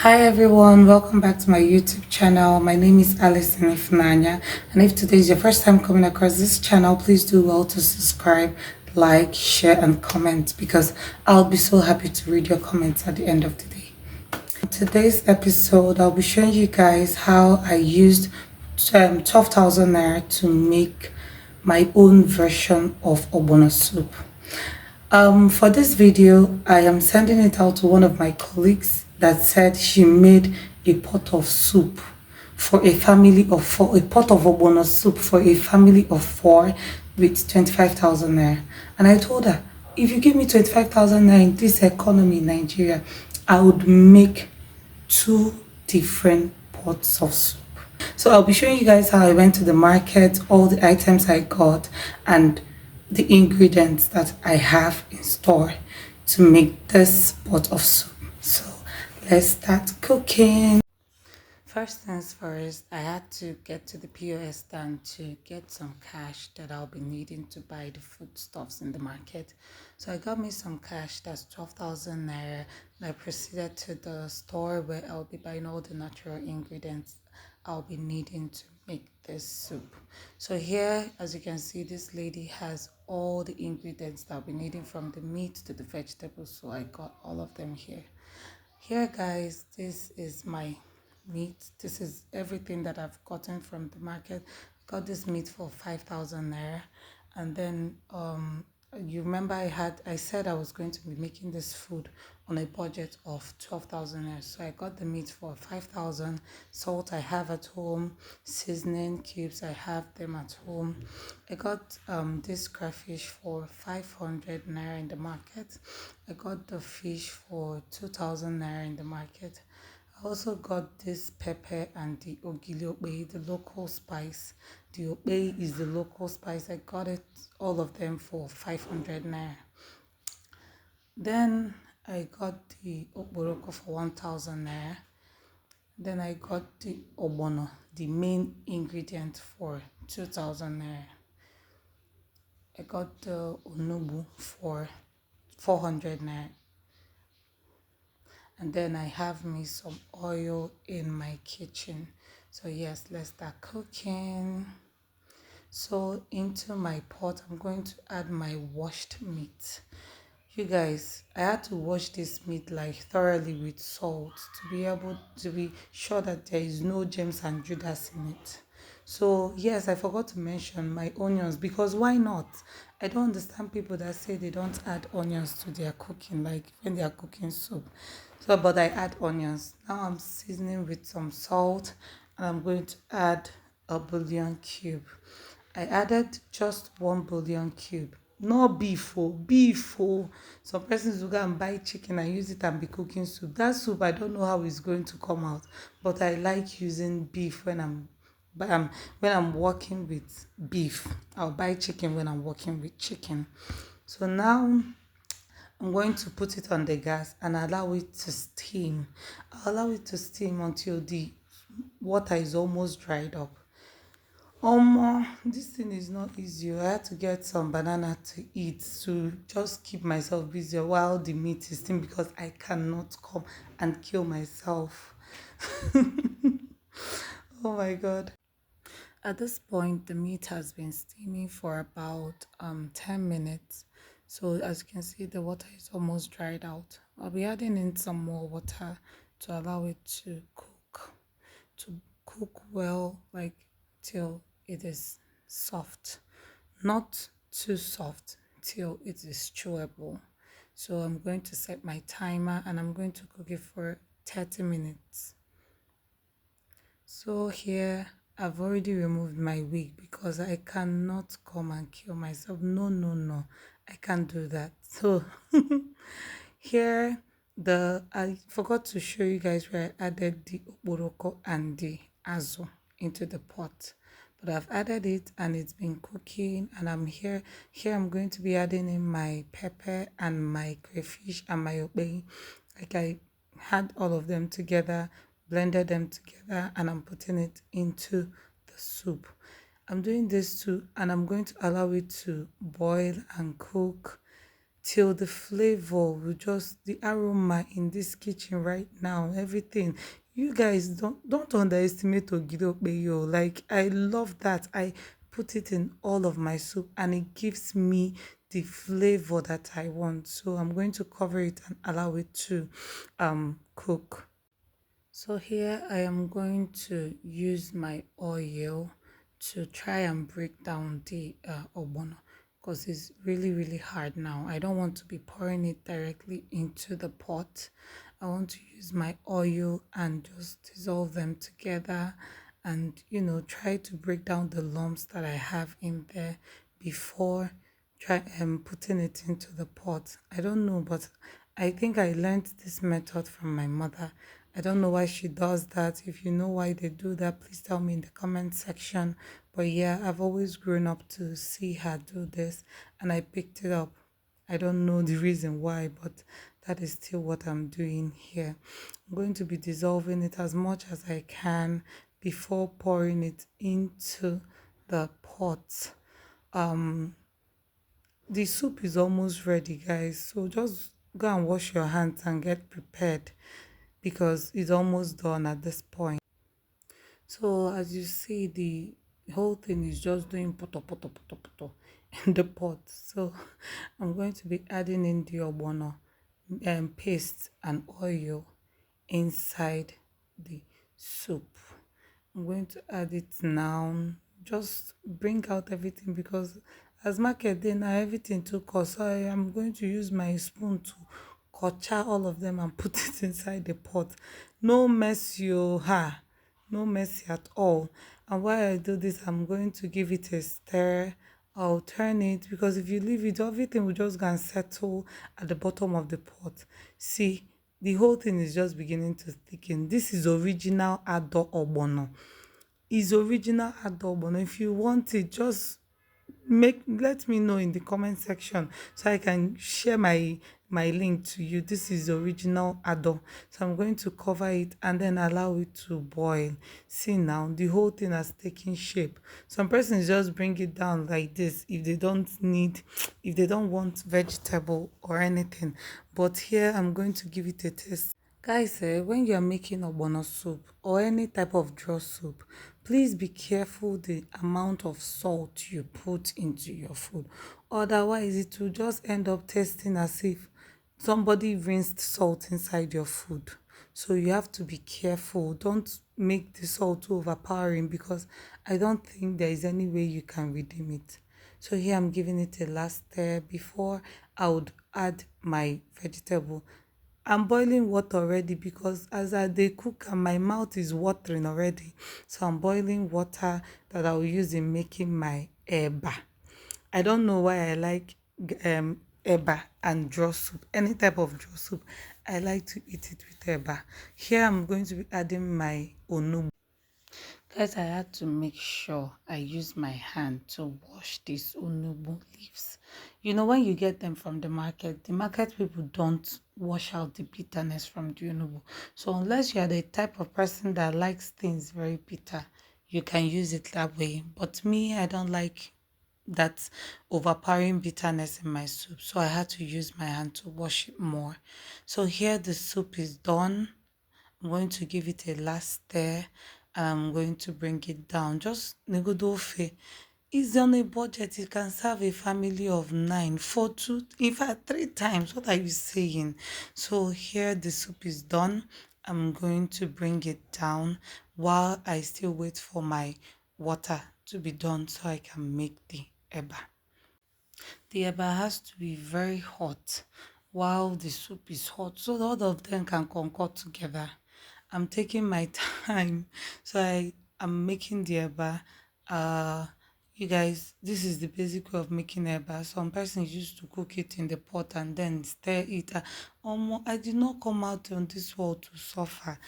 Hi everyone, welcome back to my YouTube channel. My name is Alison Ifnanya, and if today is your first time coming across this channel, please do well to subscribe, like, share, and comment because I'll be so happy to read your comments at the end of the day. In today's episode, I'll be showing you guys how I used 12,000 naira to make my own version of Ogbono soup. For this video, I am sending it out to one of my colleagues that said she made a pot of soup for a family of four, a pot of Ogbono soup for a family of four with 25,000 naira. And I told her, if you give me 25,000 naira in this economy in Nigeria, I would make two different pots of soup. So I'll be showing you guys how I went to the market, all the items I got, and the ingredients that I have in store to make this pot of soup. So let's start cooking. First things first, I had to get to the POS stand to get some cash that I'll be needing to buy the foodstuffs in the market. So I got me some cash, that's 12,000 naira, and I proceeded to the store where I'll be buying all the natural ingredients I'll be needing to make this soup. So here, as you can see, this lady has all the ingredients that I'll be needing from the meat to the vegetables. So I got all of them here. Here guys, this is my meat. This is everything that I've gotten from the market. Got this meat for 5,000 naira, and then you remember I said I was going to be making this food on a budget of 12,000 naira. So I got the meat for 5,000. Salt I have at home, seasoning cubes I have them at home. I got this crayfish for 500 naira in the market. I got the fish for 2,000 naira in the market. I also got this pepper and the ogili, the local spice. The obe is the local spice. I got it, all of them for 500 naira. Then I got the okporoko for 1,000 naira. Then I got the ogbono, the main ingredient for 2,000 naira. I got the onubu for 400 naira. And then I have me some oil in my kitchen. So yes, let's start cooking. So into my pot, I'm going to add my washed meat. You guys, I had to wash this meat like thoroughly with salt to be able to be sure that there is no germs and Judas in it. So yes, I forgot to mention my onions because why not? I don't understand people that say they don't add onions to their cooking, like when they are cooking soup. So, but I add onions. Now I'm seasoning with some salt, and I'm going to add a bouillon cube. I added just one bouillon cube. Not beef, oh, beef, oh. Some persons will go and buy chicken and use it and be cooking soup. That soup, I don't know how it's going to come out, but I like using beef when I'm working with beef. I'll buy chicken when I'm working with chicken. So now I'm going to put it on the gas and allow it to steam. I'll allow it to steam until the water is almost dried up. This thing is not easy. I had to get some banana to eat to just keep myself busy while the meat is steaming because I cannot come and kill myself. Oh my god. At this point, the meat has been steaming for about 10 minutes. So as you can see, the water is almost dried out. I'll be adding in some more water to allow it to cook well, like till it is soft. Not too soft till it is chewable. So I'm going to set my timer and I'm going to cook it for 30 minutes. So here I've already removed my wig because I cannot come and kill myself. No, no, no. I can't do that. So here I forgot to show you guys where I added the okporoko and the azu into the pot. But I've added it and it's been cooking, and I'm here. Here I'm going to be adding in my pepper and my crayfish and my obe. Like I had all of them together, blended them together, and I'm putting it into the soup. I'm doing this too, and I'm going to allow it to boil and cook till the flavor will just the aroma in this kitchen right now, everything. You guys don't underestimate ogidopeyo. Like I love that. I put it in all of my soup and it gives me the flavor that I want. So I'm going to cover it and allow it to cook. So here I am going to use my oil to try and break down the ogbono because it's really hard now. I don't want to be pouring it directly into the pot. I want to use my oil and just dissolve them together and try to break down the lumps that I have in there before try putting it into the pot. I don't know, but I think I learned this method from my mother. I don't know why she does that. If you know why they do that, please tell me in the comment section. But yeah, I've always grown up to see her do this and I picked it up. I don't know the reason why, but that is still what I'm doing here. I'm going to be dissolving it as much as I can before pouring it into the pot. The soup is almost ready, guys. So just go and wash your hands and get prepared because it's almost done at this point. So as you see, the whole thing is just doing poto poto poto poto in the pot. So I'm going to be adding in the ogbono paste and oil inside the soup. I'm going to add it now. Just bring out everything because as market day now everything too cost. So I am going to use my spoon to kotcha all of them and put it inside the pot. No mess you ha. No messy at all. And while I do this, I'm going to give it a stir. I'll turn it because if you leave it, everything will just go and settle at the bottom of the pot. See, the whole thing is just beginning to thicken. This is original ado obono. Is original ado obono. If you want it, just make let me know in the comment section so I can share my link to you. This is original ado, so I'm going to cover it and then allow it to boil. See, now the whole thing has taken shape. Some persons just bring it down like this if they don't need, if they don't want vegetable or anything, but here I'm going to give it a taste. Guys, when you are making ogbono soup or any type of draw soup, please be careful the amount of salt you put into your food. Otherwise, it will just end up tasting as if somebody rinsed salt inside your food. So you have to be careful. Don't make the salt too overpowering because I don't think there is any way you can redeem it. So here I'm giving it a last stir before I would add my vegetable. I'm boiling water already because as I dey cook and my mouth is watering already. So I'm boiling water that I will use in making my eba. I don't know why I like eba and draw soup. Any type of draw soup, I like to eat it with eba. Here I'm going to be adding my onugbu. Guys, I had to make sure I use my hand to wash these onubu leaves. You know, when you get them from the market people don't wash out the bitterness from the onubu. So unless you are the type of person that likes things very bitter, you can use it that way. But me, I don't like that overpowering bitterness in my soup. So I had to use my hand to wash it more. So here the soup is done. I'm going to give it a last stir and I'm going to bring it down. Just negodofe. It's on a budget. It can serve a family of 9 for two, in fact, 3 times. What are you saying? So here the soup is done. I'm going to bring it down while I still wait for my water to be done so I can make the eba. The eba has to be very hot while the soup is hot so all of them can concord together. I'm taking my time, so I am making the eba. Uh, you guys, this is the basic way of making eba. Some persons used to cook it in the pot and then stir it. I did not come out on this world to suffer.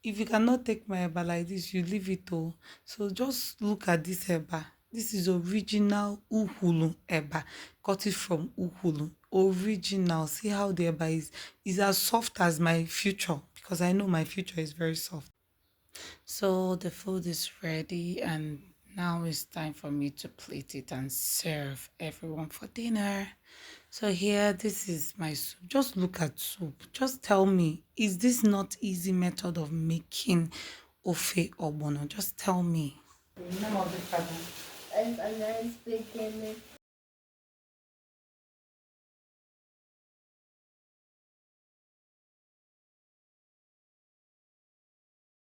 If you cannot take my eba like this, you leave it all. So just look at this eba. This is original uhulu eba. Got it from uhulu. Original. See how the eba is as soft as my future because I know my future is very soft. So the food is ready and now it's time for me to plate it and serve everyone for dinner. So here, this is my soup. Just look at soup. Just tell me, is this not easy method of making ogbono? Just tell me. In the name of the Father. As a nice beginning,